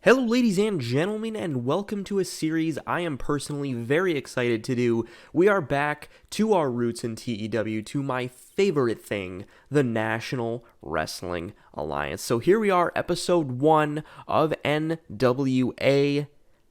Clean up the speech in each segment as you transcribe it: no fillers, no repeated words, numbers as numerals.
Hello, ladies and gentlemen, and welcome to a series I am personally very excited to do. We are back to our roots in TEW, to my favorite thing, the National Wrestling Alliance. So here we are, episode 1 of NWA.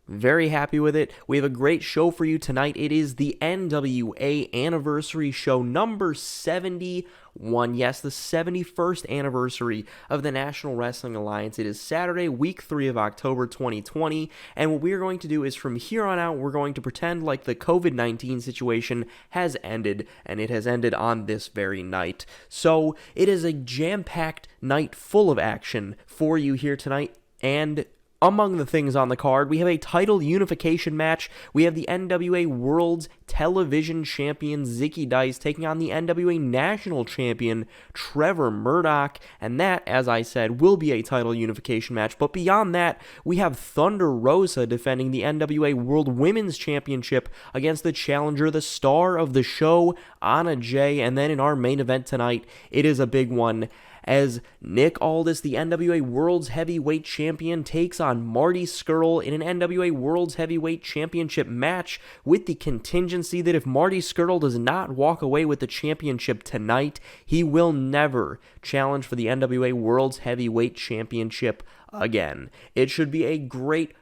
Very happy with it. We have a great show for you tonight. It is the NWA anniversary show number 71. Yes, the 71st anniversary of the National Wrestling Alliance. It is Saturday, week 3 of October 2020. And what we are going to do is from here on out, we're going to pretend like the COVID-19 situation has ended, and it has ended on this very night. So it is a jam-packed night full of action for you here tonight. And among the things on the card, we have a title unification match. We have the NWA World's Television Champion Ziggy taking on the NWA National Champion Trevor Murdoch. And that, as I said, will be a title unification match. But beyond that, we have Thunder Rosa defending the NWA World Women's Championship against the challenger, the star of the show, Anna Jay. And then in our main event tonight, it is a big one, as Nick Aldis, the NWA World's Heavyweight Champion, takes on Marty Scurll in an NWA World's Heavyweight Championship match, with the contingency that if Marty Scurll does not walk away with the championship tonight, he will never challenge for the NWA World's Heavyweight Championship again. It should be a great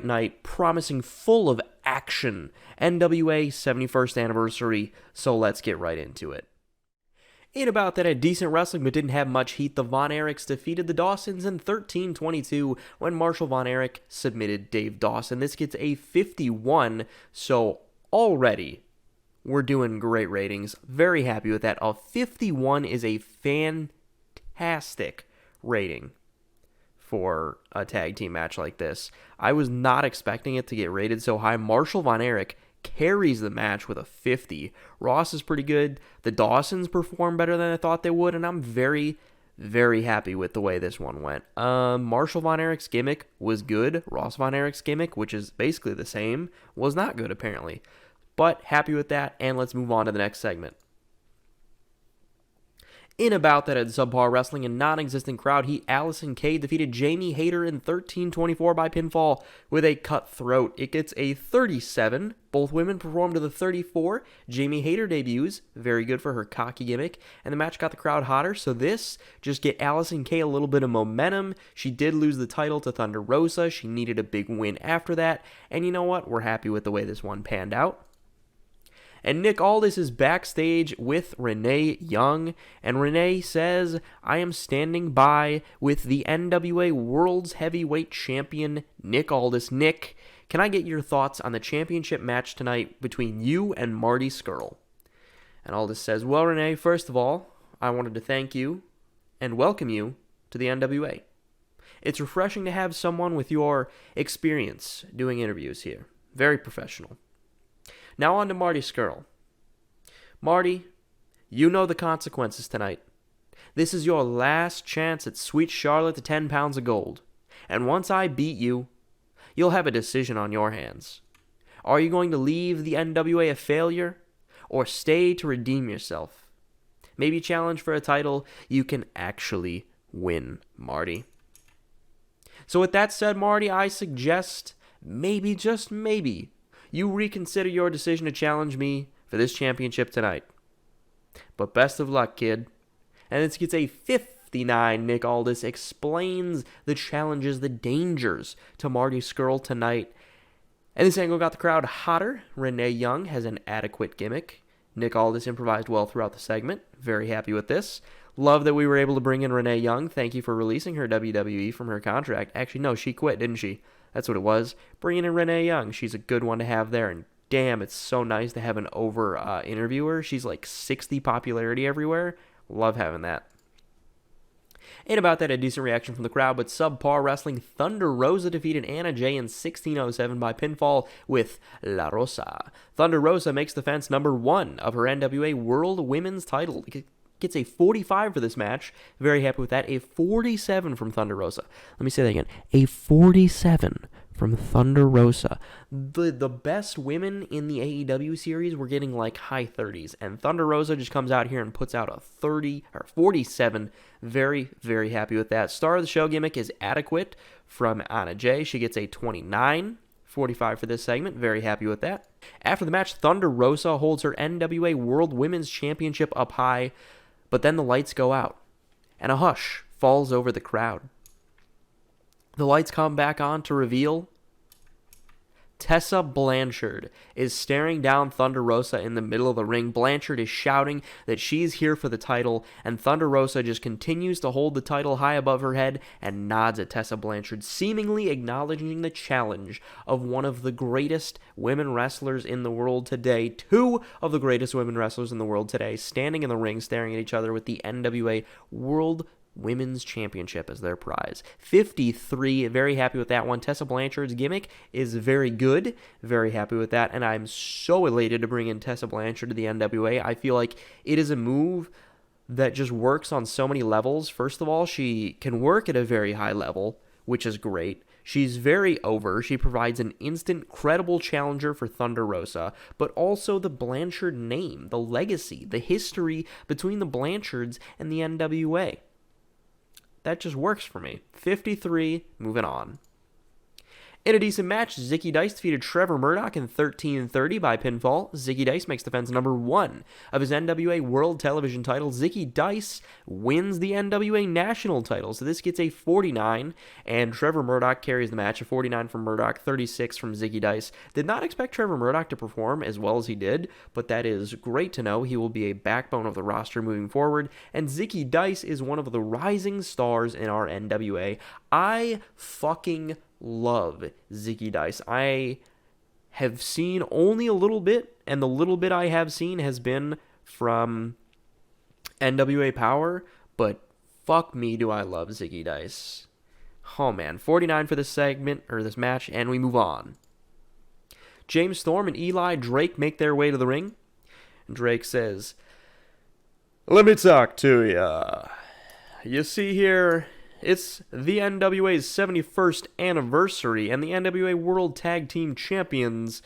night, promising full of action. NWA 71st anniversary, so let's get right into it. In about that, had decent wrestling but didn't have much heat, the Von Eriks defeated the Dawsons in 13-22 when Marshall Von Erich submitted Dave Dawson. This gets a 51, so already we're doing great ratings. Very happy with that. A 51 is a fantastic rating for a tag team match like this. I was not expecting it to get rated so high. Marshall Von Erich carries the match with a 50. Ross is pretty good. The Dawsons perform better than I thought they would, and I'm very, very happy with the way this one went. Marshall Von Erich's gimmick was good. Ross Von Erich's gimmick, which is basically the same, was not good apparently. But happy with that, and let's move on to the next segment. In about that, at subpar wrestling, a non-existent crowd, Allison Kay defeated Jamie Hayter in 13-24 by pinfall with a cutthroat. It gets a 37. Both women performed to the 34. Jamie Hayter debuts, very good for her cocky gimmick, and the match got the crowd hotter, so this just get Allison Kay a little bit of momentum. She did lose the title to Thunder Rosa. She needed a big win after that, and you know what? We're happy with the way this one panned out. And Nick Aldis is backstage with Renee Young, and Renee says, "I am standing by with the NWA World's Heavyweight Champion, Nick Aldis. Nick, can I get your thoughts on the championship match tonight between you and Marty Scurll?" And Aldis says, "Well, Renee, first of all, I wanted to thank you and welcome you to the NWA. It's refreshing to have someone with your experience doing interviews here. Very professional. Now on to Marty Scurll. Marty, you know the consequences tonight. This is your last chance at Sweet Charlotte to 10 pounds of gold. And once I beat you, you'll have a decision on your hands. Are you going to leave the NWA a failure, or stay to redeem yourself? Maybe challenge for a title you can actually win, Marty." So with that said, Marty, I suggest, maybe, just maybe, you reconsider your decision to challenge me for this championship tonight. But best of luck, kid. And this gets a 59. Nick Aldis explains the challenges, the dangers to Marty Scurll tonight. And this angle got the crowd hotter. Renee Young has an adequate gimmick. Nick Aldis improvised well throughout the segment. Very happy with this. Love that we were able to bring in Renee Young. Thank you for releasing her WWE from her contract. Actually, no, she quit, didn't she? That's what it was. Bringing in Renee Young. She's a good one to have there. And damn, it's so nice to have an over interviewer. She's like 60 popularity everywhere. Love having that. And about that, a decent reaction from the crowd, but subpar wrestling. Thunder Rosa defeated Anna Jay in 16:07 by pinfall with La Rosa. Thunder Rosa makes defense number 1 of her NWA World Women's title. Gets a 45 for this match. Very happy with that. A 47 from Thunder Rosa. Let me say that again. A 47 from Thunder Rosa. The best women in the AEW series were getting like high 30s, and Thunder Rosa just comes out here and puts out a 30 or 47. Very, very happy with that. Star of the show gimmick is Adequate from Anna Jay. She gets a 29. 45 for this segment. Very happy with that. After the match, Thunder Rosa holds her NWA World Women's Championship up high, but then the lights go out, and a hush falls over the crowd. The lights come back on to reveal Tessa Blanchard is staring down Thunder Rosa in the middle of the ring. Blanchard is shouting that she's here for the title, and Thunder Rosa just continues to hold the title high above her head and nods at Tessa Blanchard, seemingly acknowledging the challenge of one of the greatest women wrestlers in the world today. Two of the greatest women wrestlers in the world today, standing in the ring, staring at each other with the NWA World Women's Championship as their prize. 53, very happy with that one. Tessa Blanchard's gimmick is very good, very happy with that, and I'm so elated to bring in Tessa Blanchard to the NWA. I feel like it is a move that just works on so many levels. First of all, she can work at a very high level, which is great. She's very over. She provides an instant, credible challenger for Thunder Rosa, but also the Blanchard name, the legacy, the history between the Blanchards and the NWA. That just works for me. 53, moving on. In a decent match, Ziggy Dice defeated Trevor Murdoch in 13-30 by pinfall. Ziggy Dice makes defense number 1 of his NWA World Television title. Ziggy Dice wins the NWA National title, so this gets a 49, and Trevor Murdoch carries the match. A 49 from Murdoch, 36 from Ziggy Dice. Did not expect Trevor Murdoch to perform as well as he did, but that is great to know. He will be a backbone of the roster moving forward, and Ziggy Dice is one of the rising stars in our NWA. I fucking love Ziggy Dice. I have seen only a little bit, and the little bit I have seen has been from NWA Power, but fuck me do I love Ziggy Dice. Oh man, 49 for this segment, or this match, and we move on. James Storm and Eli Drake make their way to the ring, and Drake says, "Let me talk to ya. You see here, it's the NWA's 71st anniversary, and the NWA World Tag Team Champions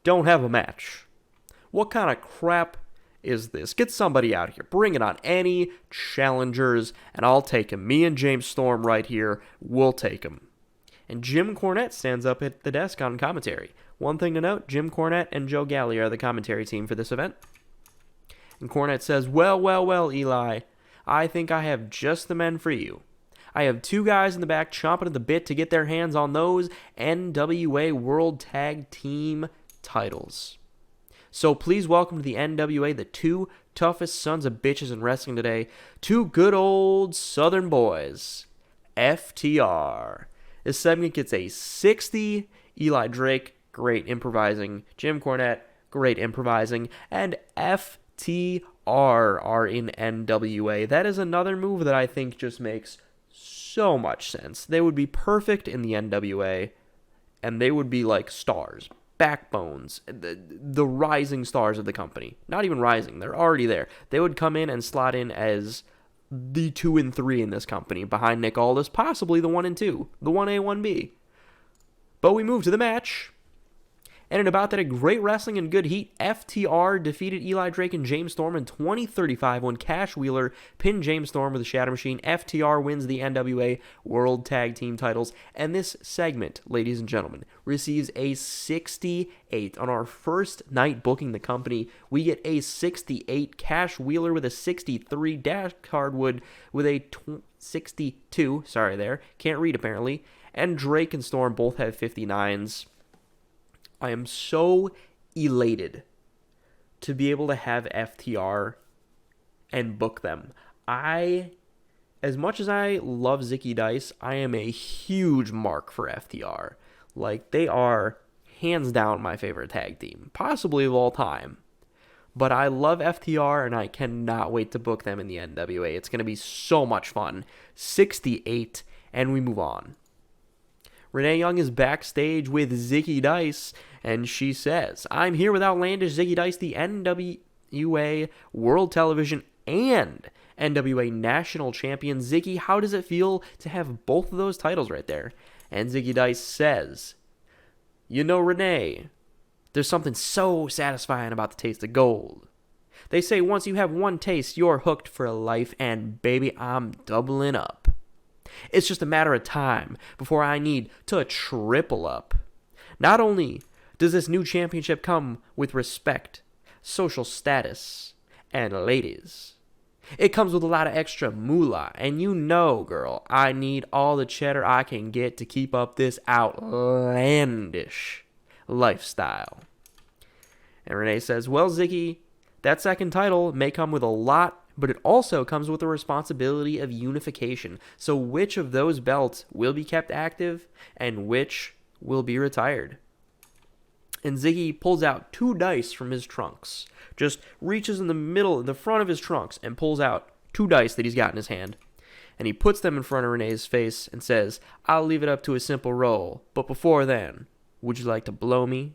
don't have a match. What kind of crap is this? Get somebody out here. Bring it on. Any challengers, and I'll take him. Me and James Storm right here, we'll take him." And Jim Cornette stands up at the desk on commentary. One thing to note, Jim Cornette and Joe Galli are the commentary team for this event. And Cornette says, well, Eli, I think I have just the men for you. I have 2 guys in the back chomping at the bit to get their hands on those NWA World Tag Team titles. So please welcome to the NWA the 2 toughest sons of bitches in wrestling today, 2 good old Southern boys, FTR. This segment gets a 60. Eli Drake, great improvising. Jim Cornette, great improvising. And FTR are in NWA. That is another move that I think just makes so much sense. They would be perfect in the NWA, and they would be like stars, backbones, the rising stars of the company. Not even rising, they're already there. They would come in and slot in as the 2 and 3 in this company, behind Nick Aldis, possibly the 1 and 2, the 1A, 1B. But we move to the match. And in about that, a great wrestling and good heat, FTR defeated Eli Drake and James Storm in 20-35 when Cash Wheeler pinned James Storm with a Shatter Machine. FTR wins the NWA World Tag Team titles. And this segment, ladies and gentlemen, receives a 68. On our first night booking the company, we get a 68. Cash Wheeler with a 63. Dash Hardwood with a 62. Sorry there. Can't read apparently. And Drake and Storm both have 59s. I am so elated to be able to have FTR and book them. As much as I love Ziggy Dice, I am a huge mark for FTR. Like, they are hands down my favorite tag team, possibly of all time. But I love FTR, and I cannot wait to book them in the NWA. It's going to be so much fun. 68, and we move on. Renee Young is backstage with Ziggy Dice, and she says, "I'm here with outlandish Ziggy Dice, the NWA World Television and NWA National Champion. Ziggy, how does it feel to have both of those titles right there?" And Ziggy Dice says, You know, Renee, there's something so satisfying about the taste of gold. They say once you have one taste, you're hooked for life, and baby, I'm doubling up. It's just a matter of time before I need to triple up. Not only does this new championship come with respect, social status, and ladies, it comes with a lot of extra moolah, and you know, girl, I need all the cheddar I can get to keep up this outlandish lifestyle. And Renee says, well, Ziggy, that second title may come with a lot, but it also comes with the responsibility of unification. So which of those belts will be kept active and which will be retired? And Ziggy pulls out 2 dice from his trunks. Just reaches in the front of his trunks and pulls out 2 dice that he's got in his hand. And he puts them in front of Renee's face and says, I'll leave it up to a simple roll, but before then, would you like to blow me?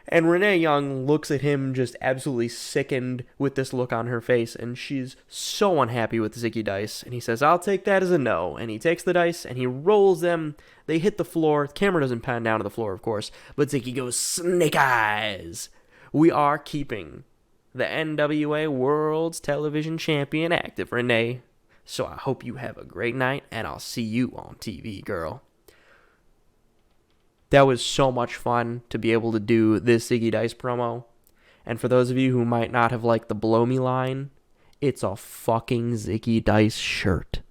And Renee Young looks at him just absolutely sickened with this look on her face, and she's so unhappy with Ziggy dice. And he says, I'll take that as a no. And he takes the dice and he rolls them. They hit the floor. The camera doesn't pan down to the floor, of course, but Ziggy goes, snake eyes. We are keeping the NWA World's Television Champion active, Renee. So I hope you have a great night, and I'll see you on TV, girl. That was so much fun to be able to do this Ziggy Dice promo. And for those of you who might not have liked the blow me line, it's a fucking Ziggy Dice shirt.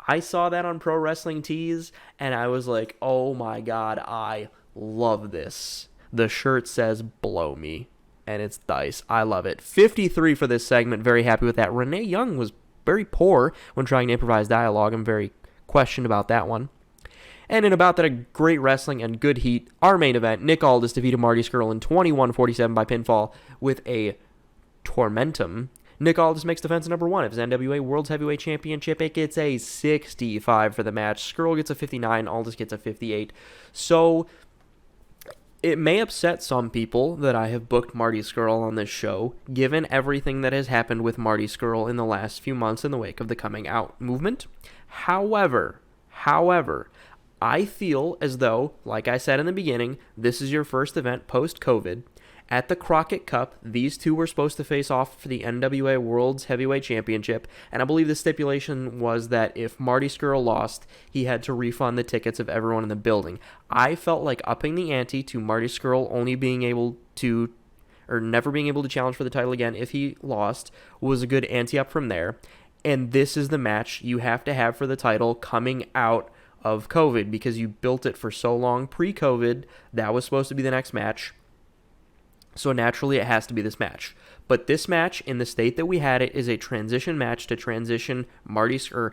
I saw that on Pro Wrestling Tees, and I was like, oh my god, I love this. The shirt says blow me, and it's Dice. I love it. 53 for this segment. Very happy with that. Renee Young was very poor when trying to improvise dialogue. I'm very questioned about that one. And in about that a great wrestling and good heat, our main event, Nick Aldis defeated Marty Scurll in 21-47 by pinfall with a tormentum. Nick Aldis makes defense number 1 of his NWA World's Heavyweight Championship. It gets a 65 for the match. Scurll gets a 59. Aldis gets a 58. So it may upset some people that I have booked Marty Scurll on this show, given everything that has happened with Marty Scurll in the last few months in the wake of the coming out movement. However, I feel as though, like I said in the beginning, this is your first event post-COVID. At the Crockett Cup, these two were supposed to face off for the NWA World's Heavyweight Championship, and I believe the stipulation was that if Marty Scurll lost, he had to refund the tickets of everyone in the building. I felt like upping the ante to Marty Scurll only being able to, or never being able to challenge for the title again if he lost, was a good ante up from there. And this is the match you have to have for the title coming out of COVID, because you built it for so long pre-COVID. That was supposed to be the next match, so naturally it has to be this match. But this match, in the state that we had it, is a transition match to transition Marty, to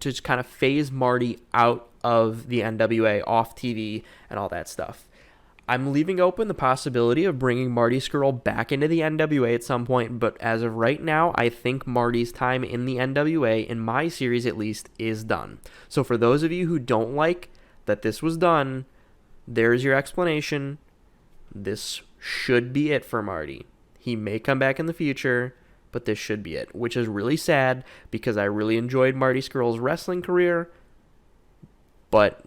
just kind of phase Marty out of the NWA, off TV, and all that stuff. I'm leaving open the possibility of bringing Marty Scurll back into the NWA at some point, but as of right now, I think Marty's time in the NWA, in my series at least, is done. So for those of you who don't like that this was done, there's your explanation. This should be it for Marty. He may come back in the future, but this should be it, which is really sad because I really enjoyed Marty Scurll's wrestling career, but,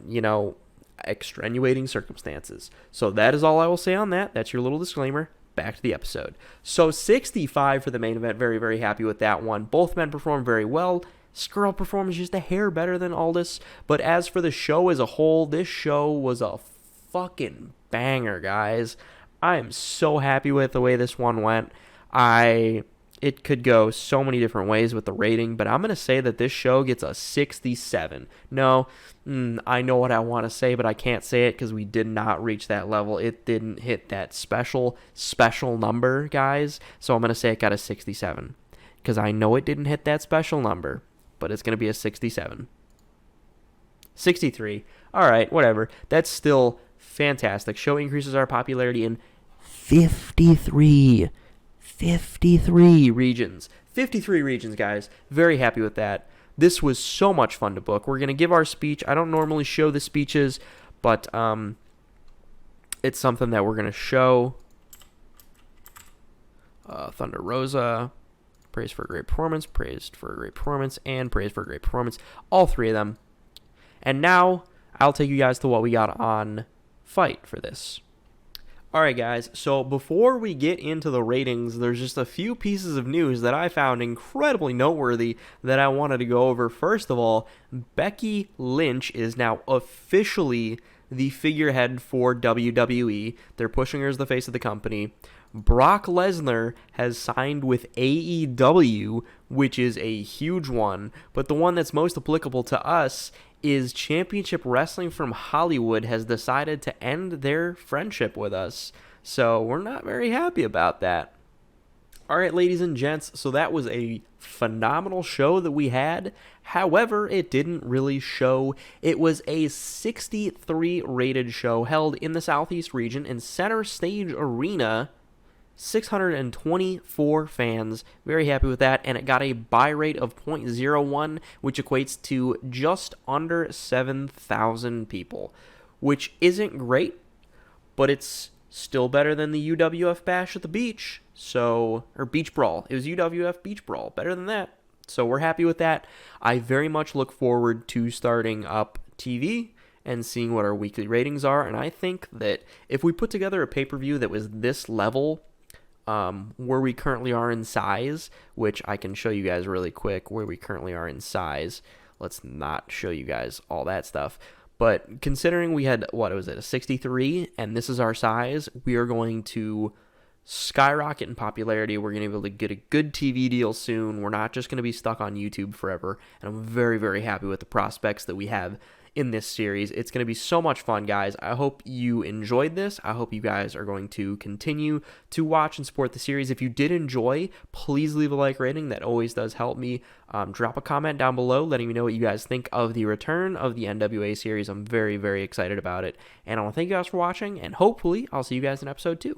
extenuating circumstances. So that is all I will say on that. That's your little disclaimer. Back to the episode. So 65 for the main event. Very, very happy with that one. Both men performed very well. Scurll performs just a hair better than Aldis. But as for the show as a whole, this show was a fucking banger, guys. I am so happy with the way this one went. It could go so many different ways with the rating, but I'm going to say that this show gets a 67. No, I know what I want to say, but I can't say it because we did not reach that level. It didn't hit that special number, guys. So I'm going to say it got a 67 because I know it didn't hit that special number, but it's going to be a 67. 63. All right, whatever. That's still fantastic. Show increases our popularity in 53 regions. 53 regions, guys. Very happy with that. This was so much fun to book. We're going to give our speech. I don't normally show the speeches, but it's something that we're going to show. Thunder Rosa, praise for a great performance, praised for a great performance, and praise for a great performance. All three of them. And now, I'll take you guys to what we got on Fight for this. Alright guys, so before we get into the ratings, there's just a few pieces of news that I found incredibly noteworthy that I wanted to go over. First of all, Becky Lynch is now officially the figurehead for WWE. They're pushing her as the face of the company. Brock Lesnar has signed with AEW, which is a huge one, but the one that's most applicable to us is Championship Wrestling from Hollywood has decided to end their friendship with us. So we're not very happy about that. All right, ladies and gents, so that was a phenomenal show that we had. However, it didn't really show. It was a 63 rated show held in the Southeast region in Center Stage Arena. 624 fans, very happy with that, and it got a buy rate of 0.01, which equates to just under 7,000 people, which isn't great, but it's still better than the UWF Bash at the beach, or Beach Brawl. It was UWF Beach Brawl, better than that, so we're happy with that. I very much look forward to starting up TV and seeing what our weekly ratings are, and I think that if we put together a pay-per-view that was this level, where we currently are in size, which I can show you guys really quick where we currently are in size. Let's not show you guys all that stuff. But considering we had, a 63, and this is our size, we are going to skyrocket in popularity. We're going to be able to get a good TV deal soon. We're not just going to be stuck on YouTube forever. And I'm very, very happy with the prospects that we have in this series. It's going to be so much fun, guys. I hope you enjoyed this. I hope you guys are going to continue to watch and support the series. If you did enjoy, please leave a like rating. That always does help me. Drop a comment down below letting me know what you guys think of the return of the NWA series. I'm very, very excited about it. And I want to thank you guys for watching, and hopefully I'll see you guys in episode 2.